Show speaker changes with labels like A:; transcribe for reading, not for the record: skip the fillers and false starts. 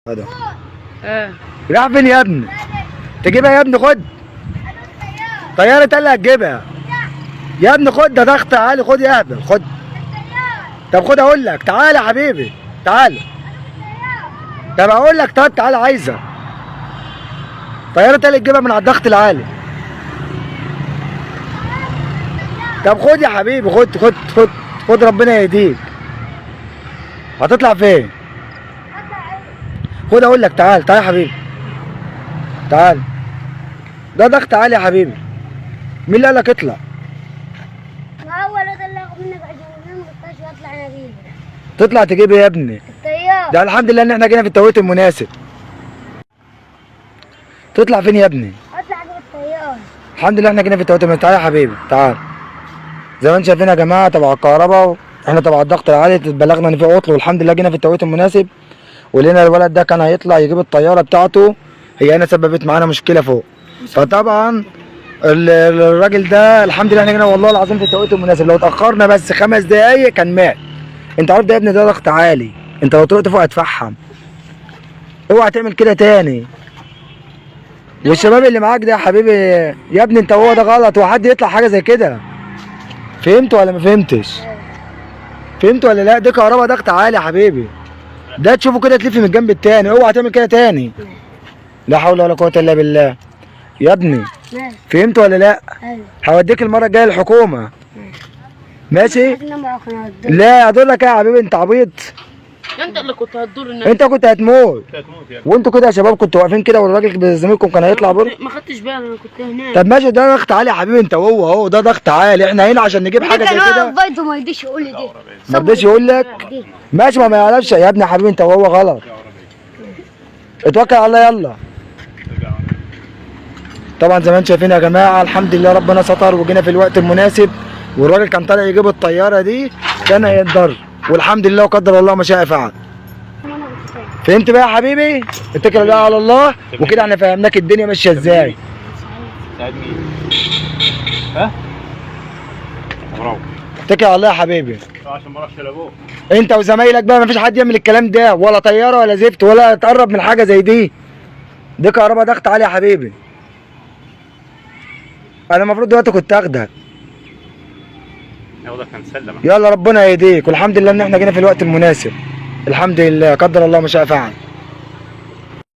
A: هذا راح فين يا ابني؟ تجيبها يا ابني، خد طيارة اللي هتجيبها يا ابني، خد ده ضغط عالي، خد يا ابني خد. طب خد اقول لك، تعالى يا حبيبي تعالى. طب اقول لك، طب تعالى عايزة طيارة اللي تجيبها من على الضغط العالي. طب خد يا حبيبي، خد خد خد خد ربنا يهديك. هتطلع فين؟ خد اقول لك، تعال تعال يا حبيبي تعال. ده ضغط عالي يا حبيبي. مين اللي قال لك اطلع؟
B: ما هو ده اللي هاخد منك عشان ما قلتش اطلع انا اجيبه.
A: تطلع تجيب ايه يا ابني؟
B: الطياره.
A: ده الحمد لله ان احنا جينا في التوقيت المناسب. تطلع فين يا ابني؟
B: اطلع اجيب الطياره.
A: الحمد لله احنا جينا في التوقيت المناسب. تعال يا حبيبي تعال. زي ما انتم شايفين يا جماعه، تبع الكهرباء احنا تبع الضغط العالي، بلغنا ان في عطل والحمد لله جينا في التوقيت المناسب. ولقينا الولد ده كان هيطلع يجيب الطياره بتاعته، هي هنا سببت معانا مشكله فوق. فطبعا الراجل ده الحمد لله احنا جينا والله العظيم في التوقيت المناسب. لو اتاخرنا بس 5 دقايق كان مات. انت عارف ده يا ابني ده ضغط عالي، انت لو طلعت فوق هتفحم. اوعى تعمل كده تاني. والشباب اللي معاك ده يا حبيبي يا ابني، انت هو ده غلط، وحد يطلع حاجه زي كده. فهمت ولا ما فهمتش؟ فهمت ولا لا؟ دي كهرباء ضغط عالي يا حبيبي. ده تشوفه كده تلف من الجنب التاني، اوعى تعمل كده تاني. لا حول ولا قوه الا بالله. يا ابني فهمت ولا لا؟ هوديك المره الجايه الحكومه. ماشي؟ لا ادور لك ايه يا حبيبي، انت عبيط.
C: انت اللي كنت هتدور
A: انت كنت هتموت. وانتوا كده يا شباب كنتوا واقفين كده، والراجل زميلكم كان هيطلع بره.
C: ما خدتش بالي، انا كنت هناك.
A: طب ماشي، ده ضغط عالي يا حبيبي، انت وهو اهو، ده ضغط عالي. احنا هنا عشان نجيب حاجه زي كده.
B: برضه ما يرضيش يقول لي دي.
A: ما رضيش يقول لك؟ ماشي، ما يعرفش يا ابني يا حبيبي، انت وهو غلط. اتوكل على الله يلا. طبعا زي ما انتم شايفين يا جماعه، الحمد لله ربنا ستر وجينا في الوقت المناسب. والراجل كان طالع يجيب الطياره دي كان هيتضر، والحمد لله وقدر الله ما شاء فعل. فهمت بقى يا حبيبي؟ اتكل بقى على الله، وكده احنا فهمناك الدنيا ماشيه ازاي.
D: ساعد مين؟ ها؟ برافو.
A: اتكل على الله يا حبيبي.
D: عشان ما اروحش لابوك.
A: انت وزمايلك بقى مفيش حد يعمل الكلام ده، ولا طياره ولا زفت، ولا تقرب من حاجه زي دي. دي كهرباء ضغط عالي يا حبيبي. انا المفروض دلوقتي كنت اخدك.
D: ياخدك هنسلم.
A: يلا ربنا يهديك، والحمد لله ان احنا جينا في الوقت المناسب. الحمد لله قدر الله ما شاء فعل.